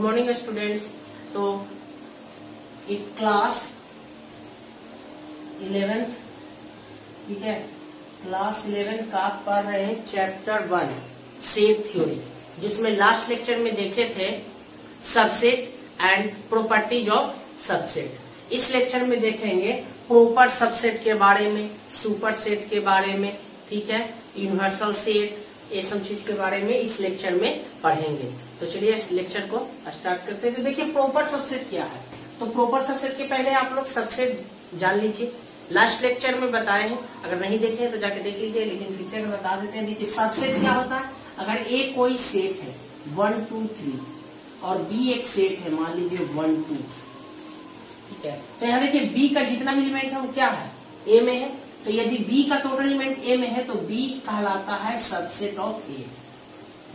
Morning students. तो एक class 11th, ठीक है, क्लास 11th का पढ़ रहे हैं चैप्टर 1 सेट थ्योरी, जिसमें लास्ट लेक्चर में देखे थे subset and properties of subset. इस लेक्चर में देखेंगे प्रॉपर सबसेट के बारे में, सुपर सेट के बारे में, ठीक है, यूनिवर्सल सेट, ये सब चीज के बारे में इस लेक्चर में पढ़ेंगे। तो चलिए इस लेक्चर को स्टार्ट करते हैं। तो देखिए प्रॉपर सबसेट क्या है। तो प्रॉपर सबसेट के पहले आप लोग सबसेट जान लीजिए, लास्ट लेक्चर में बताए हैं, अगर नहीं देखे तो जाके देख लीजिए, लेकिन फिर से बता देते हैं। देखिए सबसेट क्या होता है, अगर ए कोई सेट है 1 2 3 और बी एक सेट है, मान लीजिए 1 2, ठीक है, तो यहाँ देखिए बी का जितना भी एलिमेंट है वो क्या है, ए में है। तो यदि बी का टोटल एलिमेंट ए में है तो बी कहलाता है सबसेट ऑफ ए।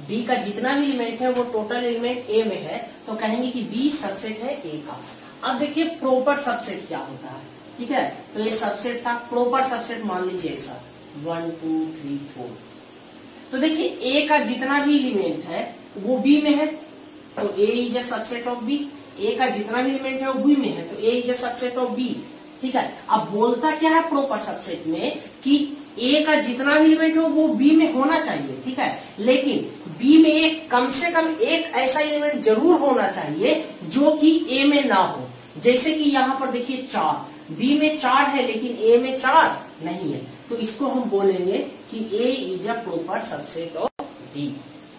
बी का जितना भी एलिमेंट है वो टोटल एलिमेंट ए में है, तो कहेंगे कि बी सबसेट है ए का। अब देखिए प्रॉपर सबसेट क्या होता है, ठीक है। तो ये सबसेट था, प्रॉपर सबसेट मान लीजिए ऐसा 1 2 3 4। तो देखिए ए का जितना भी एलिमेंट है वो बी में है, तो A is a subset of B. A का जितना भी एलिमेंट है वो बी में है, तो A is a subset of B, ठीक है। अब बोलता क्या है प्रॉपर सबसेट में कि ए का जितना भी एलिमेंट हो वो बी में होना चाहिए, ठीक है, लेकिन बी में एक कम से कम एक ऐसा एलिमेंट जरूर होना चाहिए जो कि ए में ना हो। जैसे कि यहाँ पर देखिए 4, बी में 4 है लेकिन ए में 4 नहीं है, तो इसको हम बोलेंगे कि A is a proper subset of B,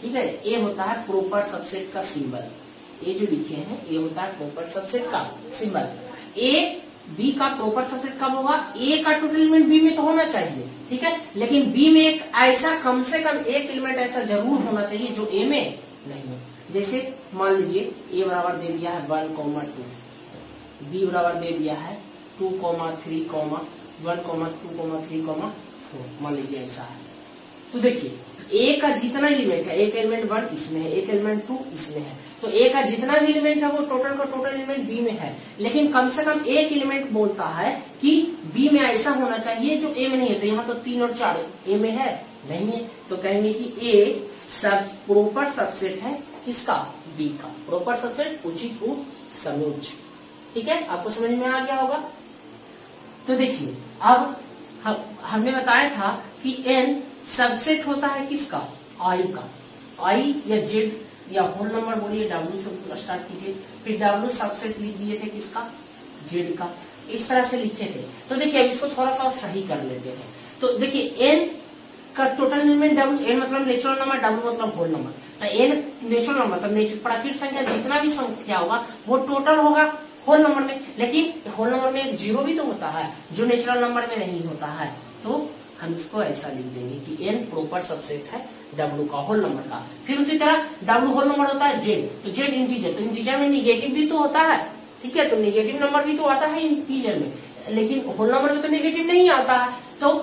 ठीक है। ए होता है प्रॉपर सबसेट का सिंबल, ये जो लिखे हैं ये होता है प्रॉपर सबसेट का सिंबल। ए बी का प्रॉपर सबसेट कब होगा, ए का टोटल एलिमेंट बी में तो होना चाहिए, ठीक है, लेकिन बी में एक ऐसा कम से कम एक एलिमेंट ऐसा जरूर होना चाहिए जो ए में नहीं हो। जैसे मान लीजिए ए बराबर दे दिया है 1 2, बी बराबर दे दिया है 2 3 1 2 3 4, मान लीजिए ऐसा है। तो देखिए ए का जितना एलिमेंट है, एक एलिमेंट 1 इसमें है, एक एलिमेंट 2 इसमें है, तो ए का जितना भी एलिमेंट है वो टोटल का टोटल एलिमेंट बी में है, लेकिन कम से कम एक एलिमेंट बोलता है कि बी में ऐसा होना चाहिए जो ए में नहीं है। तो यहाँ तो 3 और 4 ए में है, नहीं है, तो कहेंगे कि ए सब प्रॉपर सबसेट है किसका, बी का। प्रॉपर सबसेट उचित समुच्चय, ठीक है, आपको समझ में आ गया होगा। तो देखिए अब हमने बताया था कि एन सबसेट होता है किसका, आई का। आई या जेड या होल नंबर बोलिए, डब्ल्यू से स्टार्ट कीजिए, फिर डब्ल्यू सबसेट लिख दिए थे किसका, जेड का, इस तरह से लिखे थे। तो देखिए अब इसको थोड़ा सा सही कर लेते हैं। तो देखिए एन का टोटल एलिमेंट डब्ल्यू, एन मतलब नेचुरल नंबर, डब्ल्यू मतलब होल नंबर। तो एन नेचुरल नंबर मतलब प्राकृतिक संख्या, जितना भी संख्या होगा वो टोटल होगा होल नंबर में, लेकिन होल नंबर में एक जीरो भी तो होता है जो नेचुरल नंबर में नहीं होता है। तो हम इसको ऐसा लिख देंगे कि एन प्रॉपर सबसेट है डब्ल्यू का, होल नंबर का। फिर उसी तरह डब्ल्यू होल नंबर होता है जेड, तो जेड इंटीजर, तो इंटीजर में निगेटिव भी तो होता है, ठीक है, तो निगेटिव नंबर भी तो आता है इंटीजर में, लेकिन होल नंबर में तो निगेटिव नहीं आता है। तो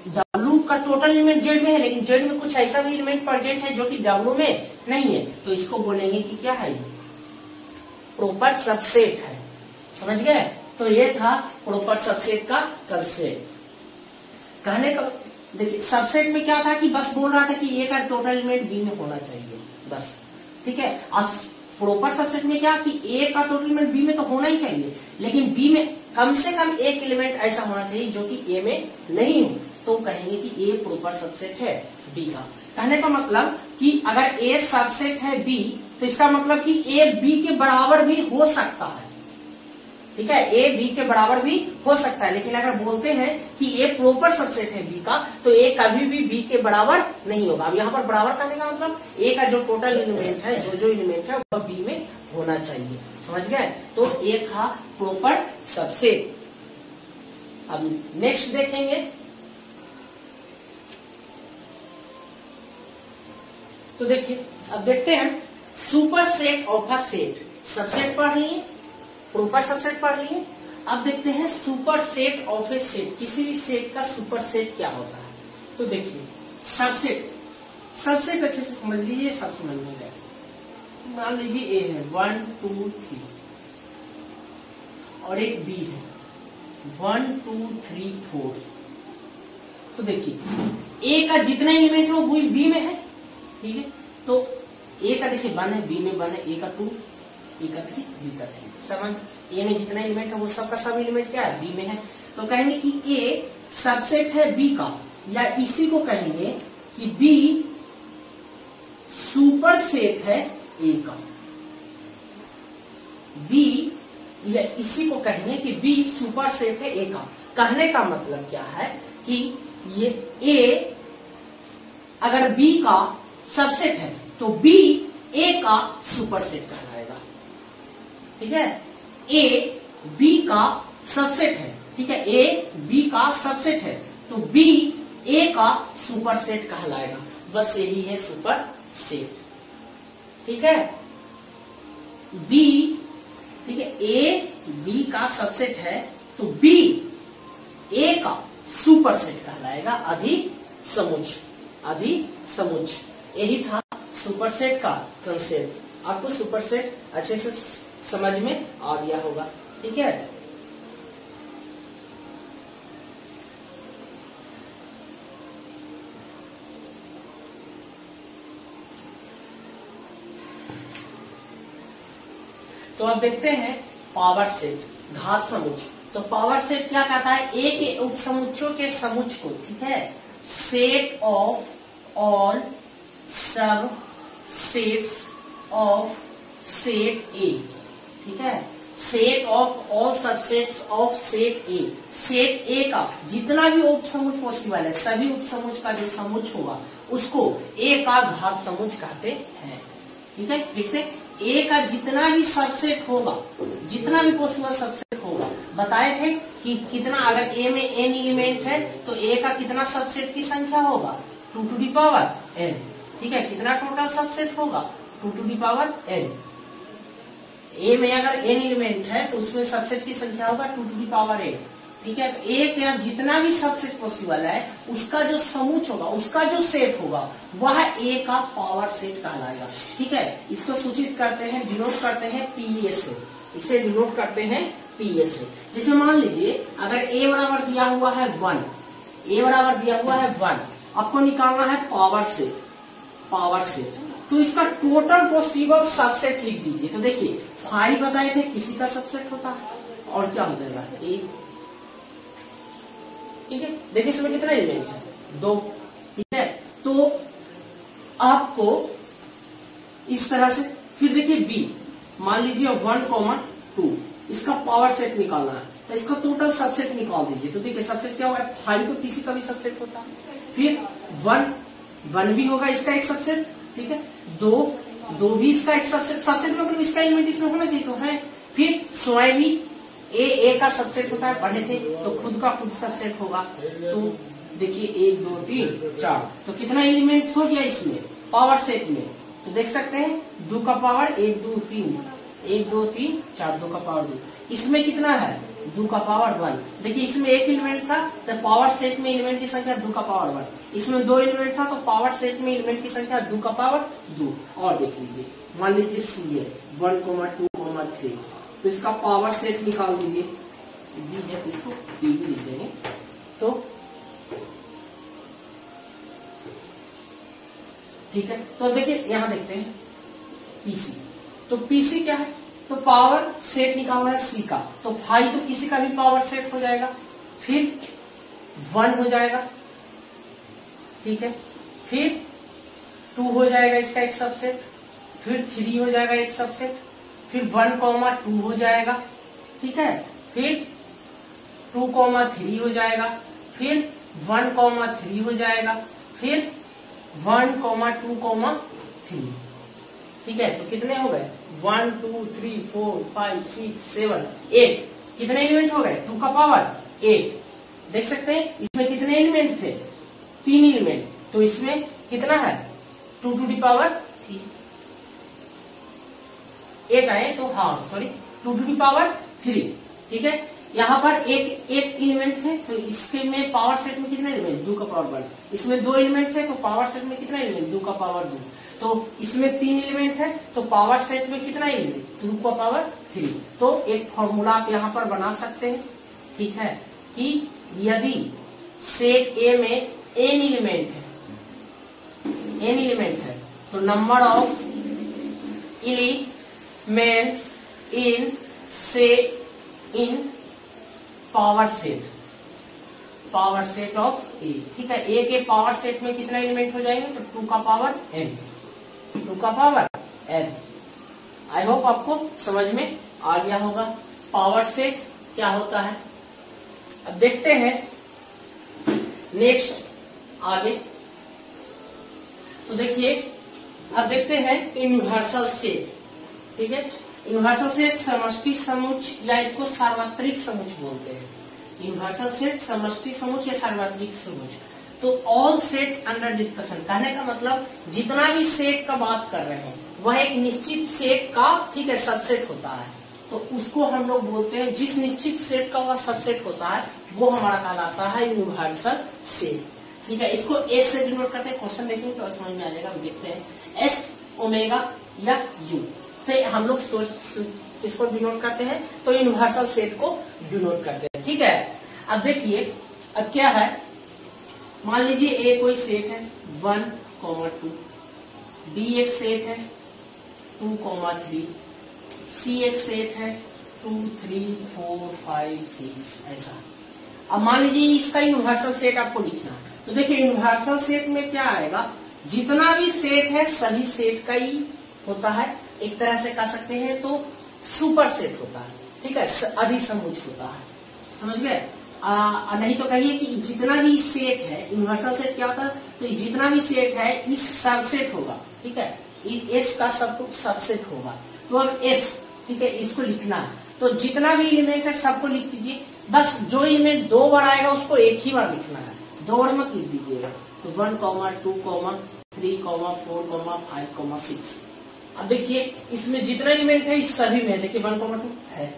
डब्ल्यू का टोटल एलिमेंट जेड में है, लेकिन जेड में कुछ ऐसा भी एलिमेंट प्रेजेंट है जो कि डब्ल्यू में नहीं है, तो इसको बोलेंगे कि क्या है, प्रॉपर सबसेट है। समझ गए। तो ये था प्रॉपर सबसेट का कंसेप्ट। कहने का देखिए सबसेट में क्या था कि बस बोल रहा था कि ए का टोटल एलिमेंट बी में होना चाहिए, बस, ठीक है। और प्रॉपर सबसेट में क्या कि ए का टोटल एलिमेंट बी में तो होना ही चाहिए, लेकिन बी में कम से कम एक एलिमेंट ऐसा होना चाहिए जो कि ए में नहीं हो, तो कहेंगे कि ए प्रॉपर सबसेट है बी का। कहने का मतलब कि अगर ए सबसेट है बी, तो इसका मतलब कि ए बी के बराबर भी हो सकता है, ठीक है, ए बी के बराबर भी हो सकता है। लेकिन अगर बोलते हैं कि ए प्रॉपर सबसेट है बी का, तो ए कभी भी बी के बराबर नहीं होगा। अब यहाँ पर बराबर करने का मतलब ए का जो टोटल एलिमेंट है, जो एलिमेंट है वह बी में होना चाहिए। समझ गए। तो ये था प्रॉपर सबसेट। अब नेक्स्ट देखेंगे। तो देखिए अब देखते हैं super set of a set. Subset पढ़ लिए, प्रॉपर सबसेट पढ़ लिए, अब देखते हैं super set of A set. किसी भी सेट का सुपर सेट क्या होता है। तो देखिए सबसेट अच्छे से समझ लीजिए, सब समझ में गए। मान लीजिए ए है 1 2 3 और एक बी है 1 2 3 4। तो देखिए ए का जितना एलिमेंट है वो बी में है, ठीक है। तो ए का देखिए 1 है, बी में 1 है, ए का 2, ए का 3, बी का 3। समझ, ए में जितना एलिमेंट है वो सबका सब एलिमेंट क्या है, बी में है। तो कहेंगे कि ए सबसेट है बी का, या इसी को कहेंगे कि बी सुपर सेट है ए का। बी, या इसी को कहेंगे कि बी सुपर सेट है ए का। कहने का मतलब क्या है कि ये ए अगर बी का सबसेट है तो बी ए का सुपर सेट कहलाएगा। ठीक है, ए बी का सबसेट है, ठीक है, ए बी का सबसेट है तो बी ए का सुपर सेट कहलाएगा। बस यही है सुपर सेट। ठीक है, बी, ठीक है, ए बी का सबसेट है तो बी ए का सुपर सेट कहलाएगा। अधिसमुच, यही था सुपर सेट का कंसेप्ट। आपको सुपर सेट अच्छे से समझ में आ गया होगा। ठीक है, तो अब देखते हैं पावर सेट, घात समुच्च। तो पावर सेट क्या कहता है, ए के उपसमुच्चों के समुच्च को, ठीक है, सेट ऑफ ऑल सब सेट्स ऑफ सेट ए। ठीक है, set of all subsets of set A. Set ए का जितना भी उपसमुच्च पॉसिबल है, सभी उपसमुच्च का जो समुच्च होगा उसको ए का घात समुच्च कहते हैं। ठीक है, फिर से ए का जितना भी सबसेट होगा, जितना भी पॉसिबल सबसेट होगा, बताए थे कि कितना, अगर ए में n एलिमेंट है तो ए का कितना सबसेट की संख्या होगा, 2 टू दी पावर n। ठीक है, कितना टोटल सबसेट होगा, 2 टू दी पावर n। ए में अगर n एलिमेंट है तो उसमें सबसेट की संख्या होगा 2 टू दी पावर n। ठीक है, तो ए का जितना भी सबसेट पॉसिबल है उसका जो समुच्च होगा, उसका जो सेट होगा वह ए का पावर सेट कहलाएगा। ठीक है, इसको सूचित करते हैं, डिनोट करते हैं पीए से, इसे डिनोट करते हैं पीए से। जैसे मान लीजिए अगर ए बराबर दिया हुआ है 1, ए बराबर दिया हुआ है 1, आपको निकालना है पावर सेट, तो इसका टोटल पॉसिबल सबसेट लिख दीजिए। तो देखिए 5 बताए थे किसी का सबसेट होता है, और क्या हो जाएगा, ए। ठीक है, देखिए इसमें कितना एलिमेंट है, 2। ठीक है, तो आपको इस तरह से, फिर देखिए बी, मान लीजिए 1, 2, इसका पावर सेट निकालना है तो इसका टोटल सबसेट निकाल दीजिए। तो देखिए सबसेट क्या होगा, 5 तो किसी का भी सबसेट होता है, फिर 1 भी होगा इसका एक सबसेट। ठीक है, 2 भी इसका एक सबसेट मतलब इसका एलिमेंट इसमें होना चाहिए तो है। फिर स्वयं भी ए का सबसेट होता है, पढ़े थे, तो खुद का खुद सबसेट होगा। तो देखिए 1, 2, 3, 4, तो कितना एलिमेंट्स हो गया इसमें पावर सेट में, तो देख सकते हैं 2 का पावर 1, 2, 3, 1, 2, 3, 4, 2 का पावर 2। इसमें कितना है, 2 का पावर 1। देखिए इसमें एक एलिमेंट था तो पावर सेट में एलिमेंट की संख्या 2 का पावर 1। इसमें 2 एलिमेंट था तो पावर सेट में एलिमेंट की संख्या 2 का पावर 2। और देख लीजिए, मान लीजिए सी है 1, 2, 3, तो इसका पावर सेट निकाल दीजिए। बी है तो इसको बी भी लिख देंगे। तो ठीक है, तो देखिए यहां देखते हैं पीसी। तो पीसी क्या है, तो पावर सेट निकालना है सी का, तो 5 तो किसी का भी पावर सेट हो जाएगा, फिर 1 हो जाएगा। ठीक है, फिर 2 हो जाएगा इसका एक सबसेट, फिर 3 हो जाएगा एक सबसेट, फिर 1, 2 हो जाएगा। ठीक है, फिर 2, 3 हो जाएगा, फिर 1, 3 हो जाएगा, फिर 1, 2, 3। ठीक है, तो कितने हो गए, 1, 2, 3, 4, 5, 6, 7, 8। कितने एलिमेंट हो गए, 2 का पावर 8। देख सकते हैं इसमें कितने एलिमेंट थे, 3 एलिमेंट, तो इसमें कितना है 2 टू दी पावर 3। 8 आए तो हाँ सॉरी 2 टू दी पावर 3। ठीक है, यहाँ पर एक एलिमेंट है तो इसके में पावर सेट में कितना एलिमेंट, 2 का पावर 1। इसमें 2 एलिमेंट है तो पावर सेट में कितना एलिमेंट, 2 का पावर 2। तो इसमें 3 एलिमेंट है तो पावर सेट में कितना एलिमेंट, 2 का पावर 3। तो एक फॉर्मूला आप यहाँ पर बना सकते हैं। ठीक है, कि यदि सेट ए में n एलिमेंट है तो number of elements in power set of A. ठीक है, ए के पावर सेट में कितना एलिमेंट हो जाएंगे, तो 2 का पावर n, 2 का पावर n। आई होप आपको समझ में आ गया होगा पावर सेट क्या होता है। अब देखते हैं नेक्स्ट आगे। तो देखिए अब देखते हैं यूनिवर्सल सेट। ठीक है, यूनिवर्सल सेट समष्टि समुच्चय या इसको सार्वत्रिक समुच्चय बोलते हैं। यूनिवर्सल सेट समष्टि समुच्चय या सार्वत्रिक समुच्चय। तो ऑल सेट्स अंडर डिस्कशन, कहने का मतलब जितना भी सेट का बात कर रहे हैं वह एक निश्चित सेट का, ठीक है, सबसेट होता है। तो उसको हम लोग बोलते हैं, जिस निश्चित सेट का वह सबसेट होता है वो हमारा कहलाता है यूनिवर्सल सेट। ठीक है, इसको एस से डिनोट करते हैं। क्वेश्चन देखेंगे तो समझ में आ जाएगा। हम देखते हैं एस ओमेगा या यू से हम लोग इसको डिनोट करते हैं, तो यूनिवर्सल सेट को डिनोट करते हैं। ठीक है, अब देखिए अब क्या है, मान लीजिए ए कोई सेट है 1, 2, बी एक सेट है 2, 3, सी एक सेट है 2, 3, 4, 5, 6 ऐसा। अब मान लीजिए इसका यूनिवर्सल सेट आपको लिखना है, तो देखिए यूनिवर्सल सेट में क्या आएगा, जितना भी सेट है सभी सेट का ही होता है। एक तरह से कह सकते हैं तो सुपर सेट होता है। ठीक है, अधिसमुच्चय होता है, समझ गए। नहीं तो कहिए कि जितना भी सेट है, यूनिवर्सल सेट क्या होता है, तो जितना भी सेट है इस सबसेट होगा। ठीक है, एस का सब कुछ सबसेट होगा। तो अब एस, ठीक है, इसको लिखना है, तो जितना भी एलिमेंट है सबको लिख दीजिए। बस जो एलिमेंट 2 बार आएगा उसको एक ही बार लिखना है, 2 बार मत लिख दीजिएगा। तो 1, 2, 3, 4, 5, 6। अब देखिए इसमें जितना एलिमेंट है इस सभी में, देखिए 1, 2 है,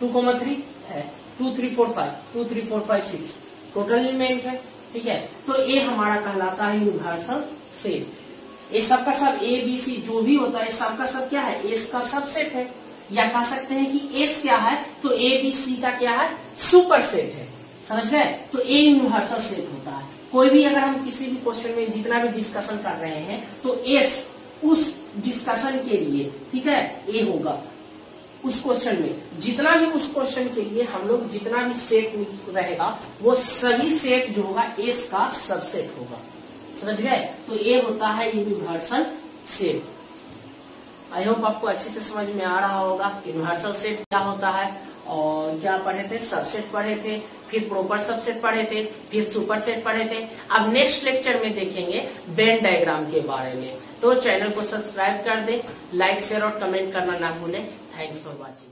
2, 3 है, 2, 3, 4, 5, 2, 3, 4, 5, 6 टोटल एलिमेंट है। ठीक है, तो ये हमारा कहलाता है यूनिवर्सल सेट। ये सबका सब ए बी सी जो भी होता है सबका सब क्या है, एस का सबसेट है। या कह सकते हैं कि एस क्या है, तो ए बी सी का क्या है, सुपर सेट है। समझ गए, तो ए यूनिवर्सल सेट होता है। कोई भी अगर हम किसी भी क्वेश्चन में जितना भी डिस्कशन कर रहे हैं तो एस उस डिस्कशन के लिए, ठीक है, ए होगा उस क्वेश्चन में। जितना भी उस क्वेश्चन के लिए हम लोग जितना भी सेट रहेगा वो सभी सेट जो होगा एस का सबसेट होगा। समझ गए, तो ये होता है यूनिवर्सल सेट। आई होप आपको अच्छे से समझ में आ रहा होगा यूनिवर्सल सेट क्या होता है। और क्या पढ़े थे, सबसेट पढ़े थे, फिर प्रॉपर सबसेट पढ़े थे, फिर सुपर सेट पढ़े थे। अब नेक्स्ट लेक्चर में देखेंगे वेन डायग्राम के बारे में। तो चैनल को सब्सक्राइब कर दे, लाइक शेयर और कमेंट करना ना भूलें। Thanks for watching.